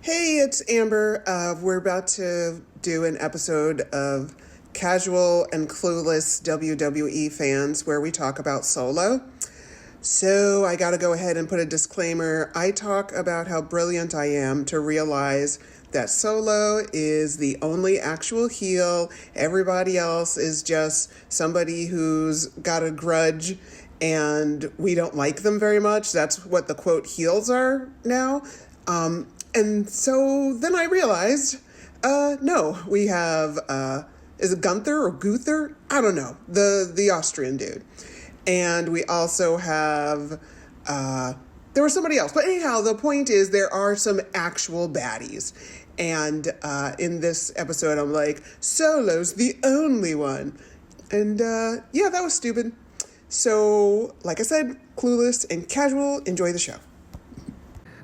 Hey, it's Amber. We're about to do an episode of Casual and Clueless WWE Fans where we talk about Solo. So I got to go ahead and put a disclaimer. I talk about how brilliant I am to realize that Solo is the only actual heel. Everybody else is just somebody who's got a grudge and we don't like them very much. That's what the quote heels are now. And so then I realized, no, we have, is it Gunther or Guther? I don't know, the Austrian dude. And we also have, there was somebody else. But anyhow, the point is there are some actual baddies. And in this episode, I'm like, Solo's the only one. And yeah, that was stupid. So, like I said, Clueless and Casual, enjoy the show.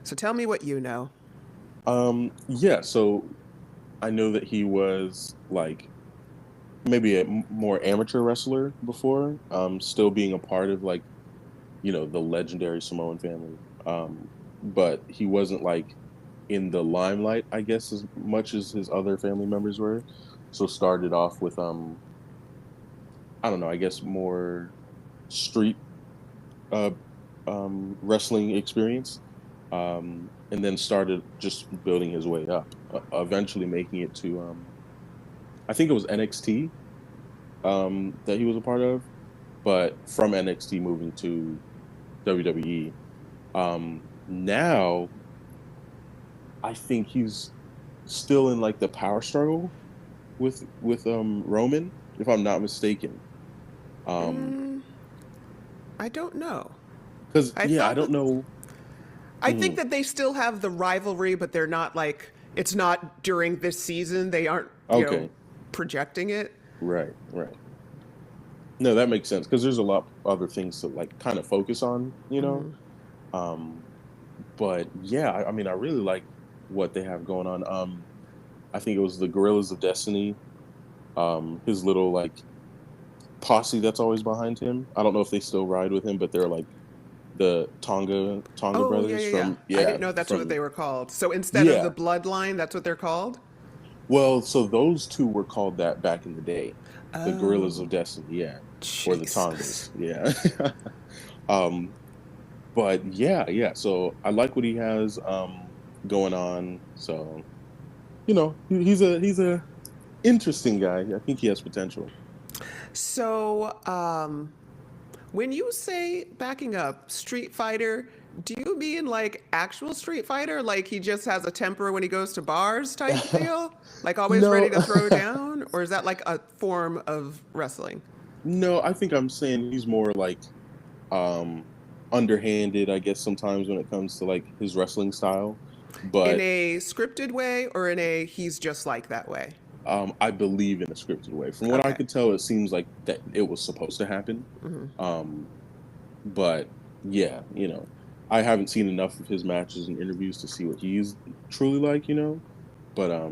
So tell me what you know. Yeah, so I know that he was like maybe a more amateur wrestler before, still being a part of like, the legendary Samoan family. But he wasn't like in the limelight, I guess, as much as his other family members were. So started off with I don't know, I guess more street uh wrestling experience. And then started just building his way up, eventually making it to, I think it was NXT that he was a part of, but from NXT moving to WWE. Now, I think he's still in like the power struggle with Roman, if I'm not mistaken. I don't know. Because I don't know. I think that they still have the rivalry, but they're not like, it's not during this season. They aren't, projecting it. Right. No, that makes sense because there's a lot of other things to like kind of focus on, But yeah, I mean, I really like what they have going on. I think it was the Gorillas of Destiny, his little like posse that's always behind him. I don't know if they still ride with him, but they're like the Tonga brothers from I didn't know that's what they were called. So instead of the bloodline, that's what they're called? Well, so those two were called that back in the day. The Gorillas of Destiny, or the Tongas, But yeah. So I like what he has going on. So he's a interesting guy. I think he has potential. So when you say, backing up, Street Fighter, do you mean like actual Street Fighter? Like he just has a temper when he goes to bars type deal? Like always ready to throw down? Or is that like a form of wrestling? No, I think I'm saying he's more like underhanded, I guess, sometimes when it comes to like his wrestling style. But in a scripted way or in a he's just like that way? I believe in a scripted way. From what I could tell, it seems like that it was supposed to happen. But yeah, I haven't seen enough of his matches and interviews to see what he's truly like, But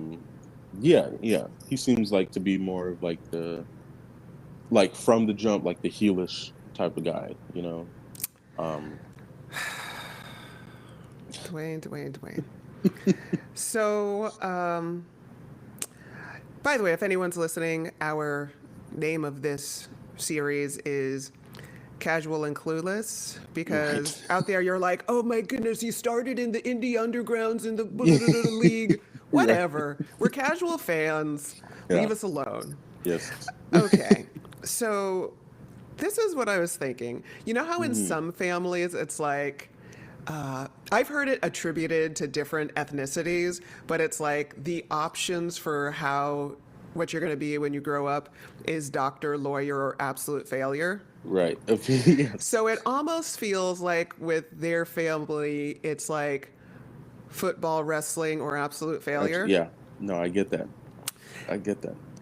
yeah, he seems like to be more of like from the jump, like the heelish type of guy, Dwayne. So, by the way, if anyone's listening, our name of this series is Casual and Clueless, because out there you're like, oh my goodness, he started in the indie undergrounds in the league. Whatever. We're casual fans. Leave us alone. Yes. Okay. So this is what I was thinking. You know how in some families it's like, I've heard it attributed to different ethnicities, but it's like the options for what you're going to be when you grow up is doctor, lawyer, or absolute failure. Right. Yes. So it almost feels like with their family, it's like football, wrestling, or absolute failure. Yeah. No, I get that.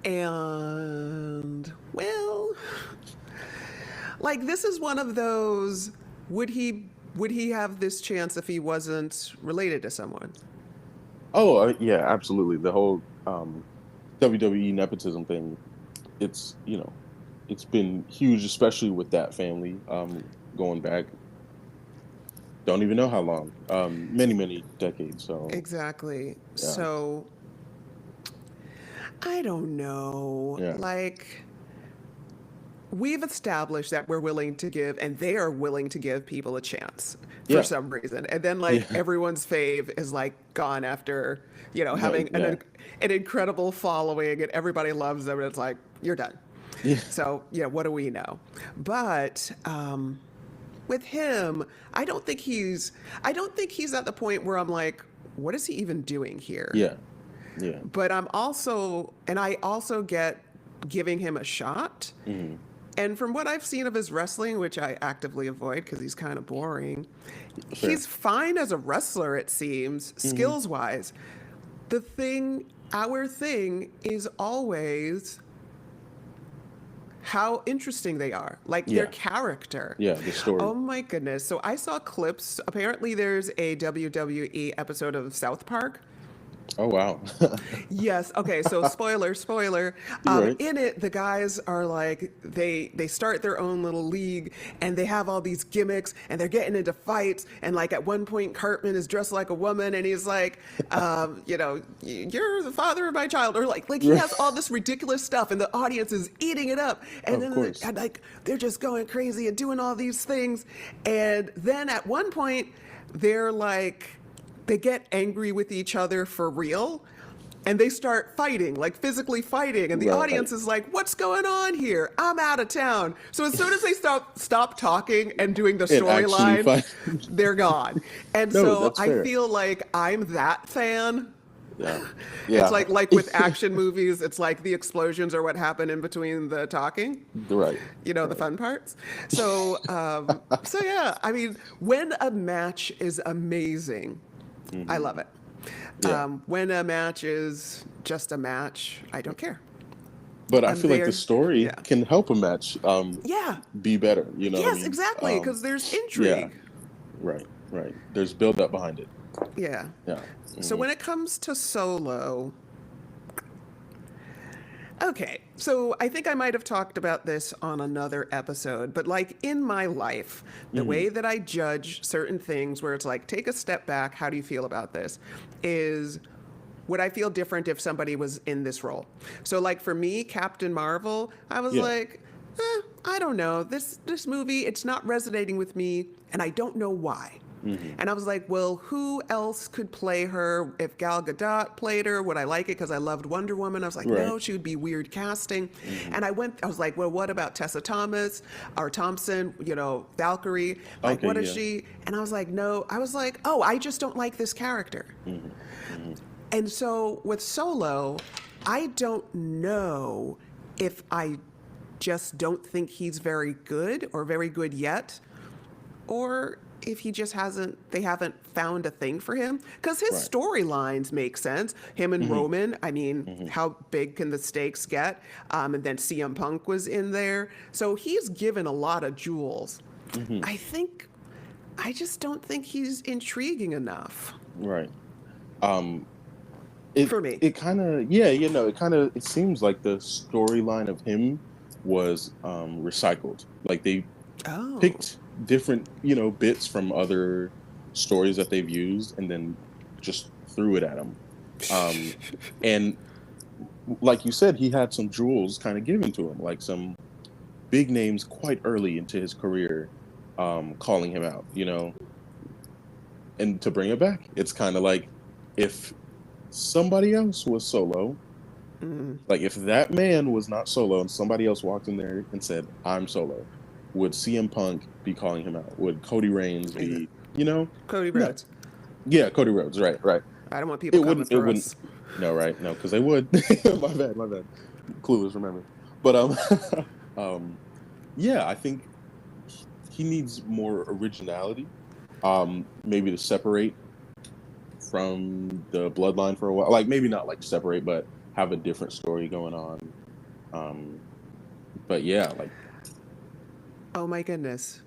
And, well, like this is one of those, would he have this chance if he wasn't related to someone? Oh, yeah, absolutely. The whole WWE nepotism thing, it's been huge, especially with that family going back. don't even know how long. Many decades. So Exactly. yeah, So I don't know. yeah, Like, we've established that we're willing to give, and they are willing to give people a chance for yeah, some reason. And then, like, yeah. everyone's fave is like gone after, No, having yeah, an incredible following, and everybody loves them. And it's like, you're done. yeah, So, what do we know? But with him, I don't think he's at the point where I'm like, what is he even doing here? yeah, yeah. But I also get giving him a shot. Hmm. And from what I've seen of his wrestling, which I actively avoid because he's kind of boring, Fair. he's fine as a wrestler, it seems, Hmm. skills wise. Our thing is always how interesting they are, like their Yeah, character. yeah. The Oh story. my goodness. So I saw clips. Apparently, there's a WWE episode of South Park. Oh wow. Yes. Okay. So spoiler. You're right. In it, the guys are like they start their own little league, and they have all these gimmicks, and they're getting into fights. And like at one point, Cartman is dressed like a woman, and he's like, you're the father of my child, or like he has all this ridiculous stuff, and the audience is eating it up. And Of then course. like they're just going crazy and doing all these things. And then at one point, they're like they get angry with each other for real, and they start fighting, like physically fighting, and the Right. audience is like, what's going on here? I'm out of town. So as soon as they stop talking and doing the And actually storyline, find. they're gone. And No, so that's I fair. feel like I'm that fan. Yeah. It's Yeah. like with action movies, it's like the explosions are what happen in between the talking, Right. the Right. fun parts. So yeah, I mean, when a match is amazing, I Hmm. love it. Yeah. When a match is just a match, I don't care. But I I'm feel like the there. story Yeah. can help a match Yeah. be better. You know what I Yes, mean? exactly. Because there's Yeah. intrigue. Right. Right. There's build up behind it. Yeah. Yeah. So Hmm. when it comes to Solo, okay, so I think I might have talked about this on another episode, but like in my life, the Hmm. way that I judge certain things, where it's like, take a step back, how do you feel about this? Is would I feel different if somebody was in this role? So, like for me, Captain Marvel, I was Yeah. like, I don't know. This movie, it's not resonating with me, and I don't know why. Hmm. And I was like, well, who else could play her? If Gal Gadot played her, would I like it? Because I loved Wonder Woman. I was like, Right. no, she would be weird casting. Hmm. And I was like, well, what about Tessa Thomas or Thompson, Valkyrie? Like, Okay. what is Yeah. she? And I was like, no. I was like, oh, I just don't like this character. Hmm. Hmm. And so with Solo, I don't know if I just don't think he's very good or very good yet, or if he just they haven't found a thing for him. Because his Right. storylines make sense. Him and Hmm. Roman, I mean, Hmm. how big can the stakes get? And then CM Punk was in there. So he's given a lot of jewels. Hmm. I just don't think he's intriguing enough Right. Um. It for me. it kind of, yeah, it seems like the storyline of him was recycled. Like they Oh. picked different, bits from other stories that they've used and then just threw it at him. Um, and like you said, he had some jewels kind of given to him, like some big names quite early into his career, calling him out, and to bring it back, it's kind of like if somebody else was Solo, Mm. like if that man was not Solo and somebody else walked in there and said, I'm Solo, would CM Punk be calling him out? Would Cody Reigns be, Cody No. Rhodes. Yeah, Cody Rhodes, right, right. I don't want people It coming wouldn't, it for wouldn't, us. no, right, no, because they would. My bad. Clueless, remember. But, um, yeah, I think he needs more originality, maybe to separate from the bloodline for a while. Like maybe not like separate, but have a different story going on. Um, but yeah, like Oh my goodness.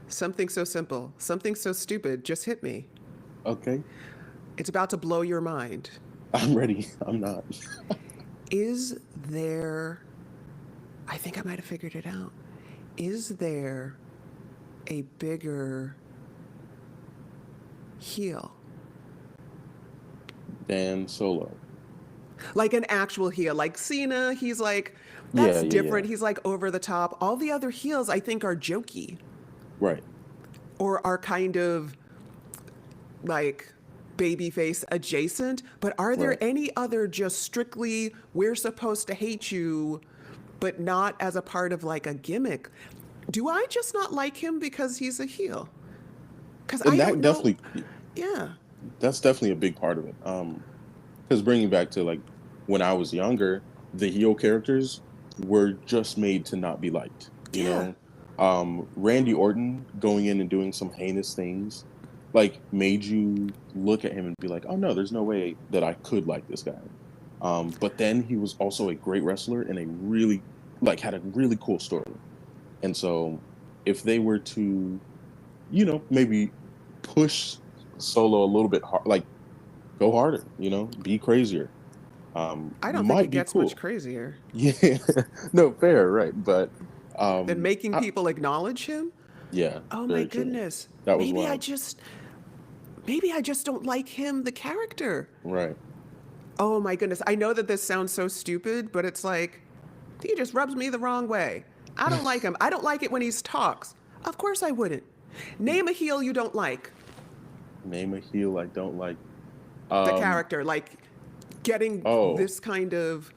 Something so simple, something so stupid just hit me. okay, It's about to blow your mind. I'm ready. I'm not. Is there, I think I might have figured it out. Is there a bigger heel. Dan Solo. Like an actual heel. Like Cena, he's like, Yeah, that's yeah, yeah. different. He's like over the top. All the other heels, I think, are jokey Right. or are kind of like babyface adjacent. But are there Right. any other just strictly, we're supposed to hate you, but not as a part of like a gimmick? Do I just not like him because he's a heel? Because I And don't that know. definitely, Yeah. that's definitely a big part of it. Because bringing back to like when I was younger, the heel characters were just made to not be liked. You Yeah. know, Randy Orton going in and doing some heinous things, like made you look at him and be like, "Oh no, there's no way that I could like this guy." But then he was also a great wrestler and a really like had a really cool story. And so, if they were to, maybe push Solo a little bit hard, like go harder, be crazier, I don't think it might be gets much cool. crazier Yeah, no, fair, right? But than making I, people acknowledge him. yeah, Oh my very true. goodness. That was Maybe I wild, just maybe I just don't like him the character. right? Oh my goodness. I know that this sounds so stupid, but it's like he just rubs me the wrong way. I don't like him. I don't like it when he talks. Of course I wouldn't. Name a heel you don't like. Name a heel I don't like. The Um, character like getting oh, this kind of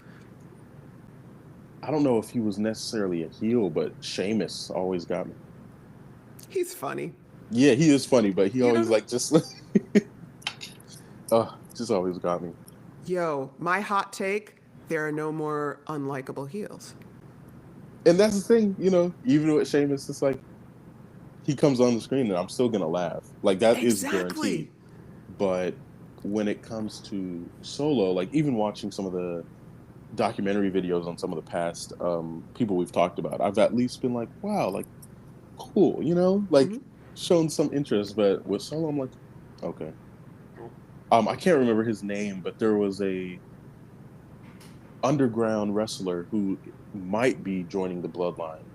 I don't know if he was necessarily a heel, but Sheamus always got me. he's funny. Yeah, he is funny, but he You always don't like just, just always got me. Yo, my hot take, there are no more unlikable heels. And that's the thing, even with Sheamus, it's like he comes on the screen and I'm still gonna laugh. Like that is guaranteed. Exactly. But when it comes to Solo, like even watching some of the documentary videos on some of the past people we've talked about, I've at least been like, wow, like cool, like shown some interest. But with Solo, I'm like, okay. I can't remember his name, but there was a underground wrestler who might be joining the bloodline.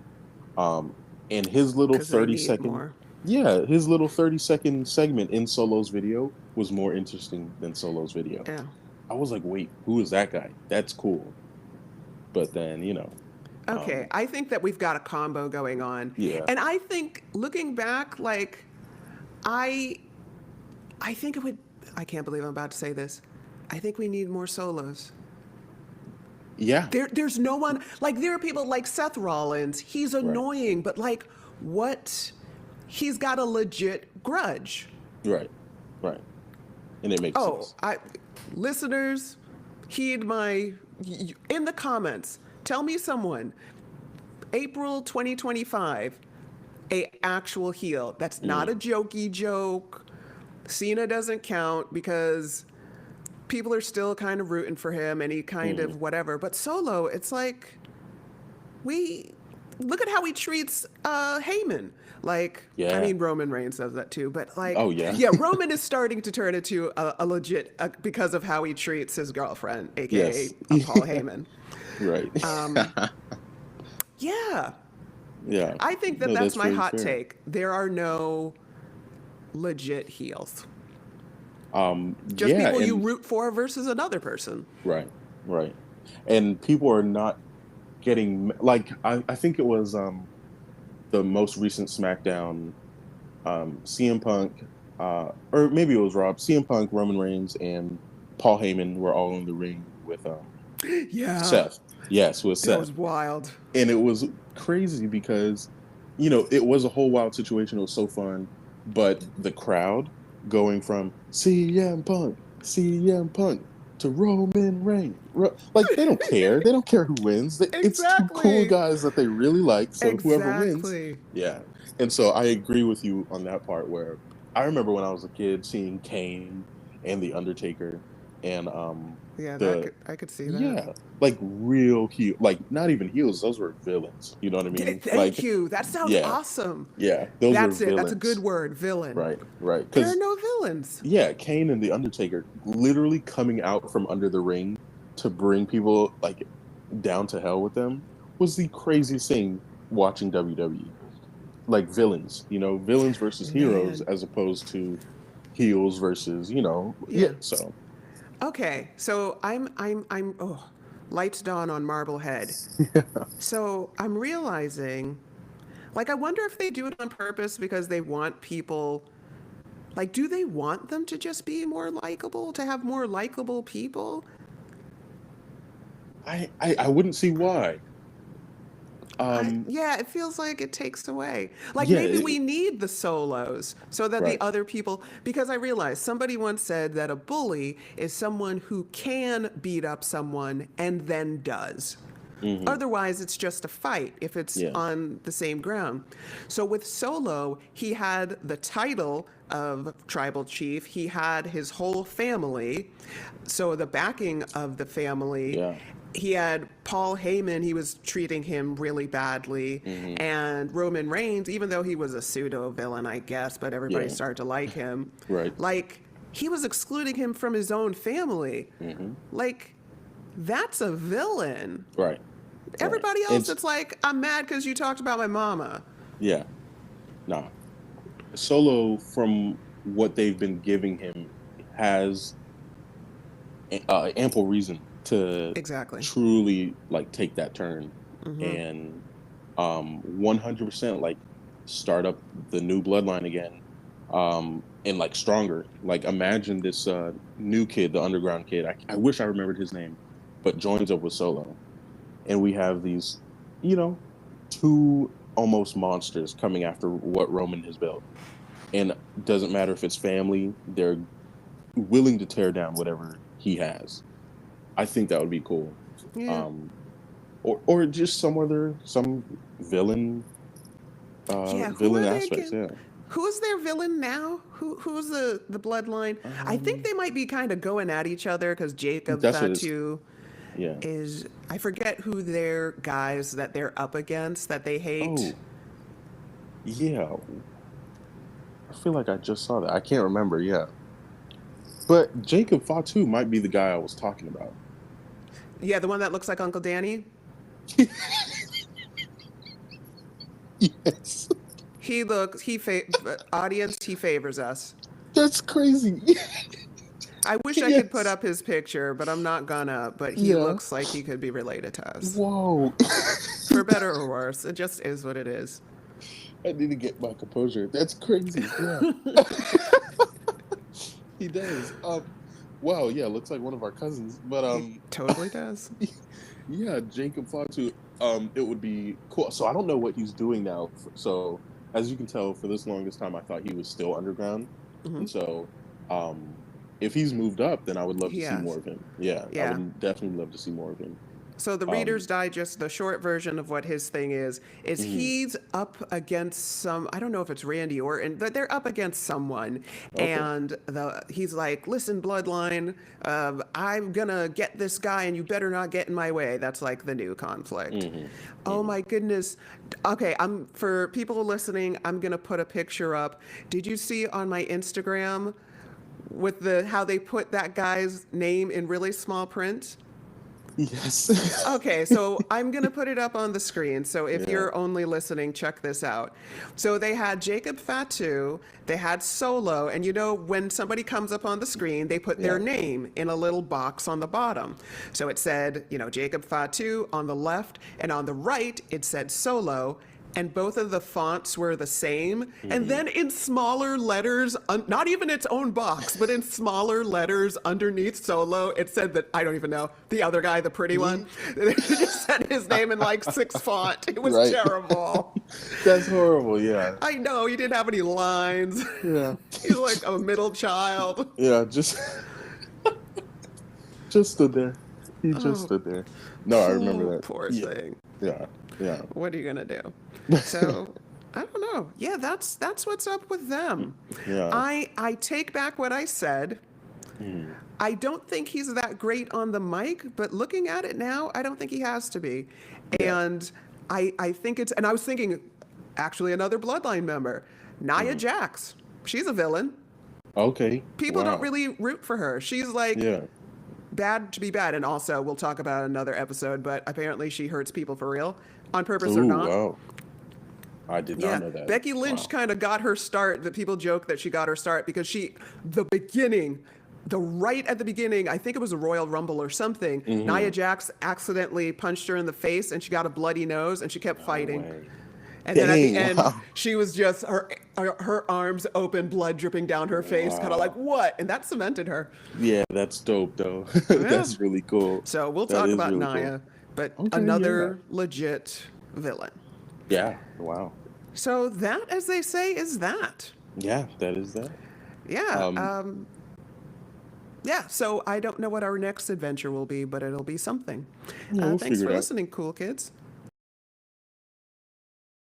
And his little Because they 30 need second, more. yeah, his little 30-second segment in Solo's video was more interesting than Solo's video. Yeah. I was like, wait, who is that guy? That's cool. But then, Okay, I think that we've got a combo going on. yeah, And I think looking back, like I I think it would I can't believe I'm about to say this. I think we need more solos. yeah, There's no one like there are people like Seth Rollins. He's right, annoying, but like what he's got a legit grudge. right, right. And it makes Oh, sense. I listeners, heed my in the comments. Tell me someone April 2025 a actual heel. That's not a Mm, jokey joke. Cena doesn't count because people are still kind of rooting for him and he kind mm, of whatever. But Solo, it's like we look at how he treats Heyman. Like, I yeah. mean, Roman Reigns does that too, but like, Oh, yeah. yeah, Roman is starting to turn into a legit because of how he treats his girlfriend, aka Yes. Paul Heyman. Right. Yeah, Yeah. I think that No, that's that's my very hot fair. take. There are no legit heels, just Yeah, people you and root for versus another person. right, right. And people are not getting like I think it was the most recent SmackDown, CM Punk, or maybe it was Rob, CM Punk, Roman Reigns, and Paul Heyman were all in the ring with Yeah, Seth. Yes, with that Seth. was wild. And it was crazy because, it was a whole wild situation. It was so fun. But the crowd going from CM Punk to Roman Reigns. Like, they don't care. They don't care who wins. It's two cool Exactly. guys that they really like. So whoever wins, Exactly. yeah. And so I agree with you on that part where I remember when I was a kid seeing Kane and The Undertaker and Yeah, the I could see that. yeah, like real heel, like not even heels, those were villains. You know what I mean? Thank Like, you. That sounds yeah, awesome. yeah, those were That's it. That's a good villains. word, villain. Right, right. There are Because no villains. yeah, Kane and the Undertaker literally coming out from under the ring to bring people like down to hell with them was the craziest thing watching WWE. Like villains, villains versus heroes Man, as opposed to heels versus, Yeah. so Okay, so oh, lights dawn on Marblehead. So I'm realizing, like, I wonder if they do it on purpose because they want people, like, do they want them to just be more likable, to have more likable people? I wouldn't see why. Yeah, it feels like it takes away. Like Yeah, maybe we need the solos so that the right. other people, because I realized somebody once said that a bully is someone who can beat up someone and then does. Hmm. Otherwise, it's just a fight if it's Yeah, on the same ground. So with Solo, he had the title of tribal chief, he had his whole family, so the backing of the family. yeah. He had Paul Heyman, he was treating him really badly. Hmm. And Roman Reigns, even though he was a pseudo villain, I guess, but everybody Yeah, started to like him, right. like, he was excluding him from his own family. Hmm. Like, that's a villain. Right, right. Everybody else, It's it's like, I'm mad because you talked about my mama. Yeah, nah. Solo, from what they've been giving him, has ample reason to Exactly. truly like take that turn and 100% like start up the new bloodline again, and like stronger. Like imagine this new kid, the underground kid. I wish I remembered his name, but joins up with Solo, and we have these, you know, two almost monsters coming after what Roman has built. And doesn't matter if it's family, they're willing to tear down whatever he has. I think that would be cool. Yeah. Um, or just some villain Yeah, who villain are they aspects. again? Yeah. Who's their villain now? Who's the bloodline? I think Um, they might be kind of going at each other because Jacob that's what it's. Fatu Yeah. is, I forget who their guys that they're up against that they hate. Oh, yeah. I feel like I just saw that. I can't remember. Yeah. But Jacob Fatu might be the guy I was talking about. Yeah, the one that looks like Uncle Danny. Yes. He looks, audience, he favors us. That's crazy. I wish I could put Yes. up his picture, but I'm not gonna. But he Yeah. looks like he could be related to us. Whoa. For better or worse, it just is what it is. I need to get my composure. That's crazy. Yeah. He does. Wow, yeah, looks like one of our cousins. But He totally does. yeah, Jacob Fatu. It would be cool. So I don't know what he's doing now. So as you can tell, for this longest time, I thought he was still underground, and so if he's moved up, then I would love to see Yes. more of him. Yeah, I Yeah. would definitely love to see more of him. So the Um, Reader's Digest, the short version of what his thing is mhm, he's up against some, I don't know if it's Randy Orton, but they're up against someone. okay. And he's like, listen, Bloodline, I'm gonna get this guy and you better not get in my way. That's like the new conflict. Hmm. Oh Hmm. my goodness. Okay, for people listening, I'm gonna put a picture up. Did you see on my Instagram with how they put that guy's name in really small print? Yes. Okay, so I'm going to put it up on the screen. So if Yeah. you're only listening, check this out. So they had Jacob Fatu, they had Solo, and you know, when somebody comes up on the screen, they put their Yeah. name in a little box on the bottom. So it said, you know, Jacob Fatu on the left, and on the right, it said Solo. And both of the fonts were the same. And Hmm. then in smaller letters, not even its own box, but in smaller letters underneath Solo, it said that, I don't even know, the other guy, the pretty one, Yeah. they just said his name in like 6 font. It was Right. terrible. That's horrible. Yeah. I know, he didn't have any lines. Yeah. He's like a middle child. Yeah. Just stood there. He just Oh, stood there. No, I remember that. poor Yeah. thing. Yeah. Yeah. What are you going to do? So I don't know. Yeah, that's what's up with them. Yeah. I take back what I said. Mm. I don't think he's that great on the mic, but looking at it now, I don't think he has to be. Yeah. And I think it's, and I was thinking, actually, another Bloodline member, Nia Jax. She's a villain. Okay. People don't Wow. really root for her. She's like Yeah. bad to be bad. And also, we'll talk about another episode, but apparently she hurts people for real, on purpose or Ooh. not. Wow. I did not Yeah, know that. Becky Lynch Wow. kind of got her start. That people joke that she got her start because the beginning, right at the beginning, I think it was a Royal Rumble or something. Nia Hmm. Jax accidentally punched her in the face, and she got a bloody nose, and she kept No fighting. way. And then at the Dang. end, Wow. she was just her arms open, blood dripping down her face, kind of like Wow. what? And that cemented her. Yeah, that's dope though. Yeah. That's really cool. So we'll That talk is about really cool. Naya, but Okay, yeah. another legit villain. Yeah. Wow. So that, as they say, is that. Yeah, that is that. Yeah. Um, Yeah. So I don't know what our next adventure will be, but it'll be something. yeah, we'll Thanks figure for it out. listening, cool kids.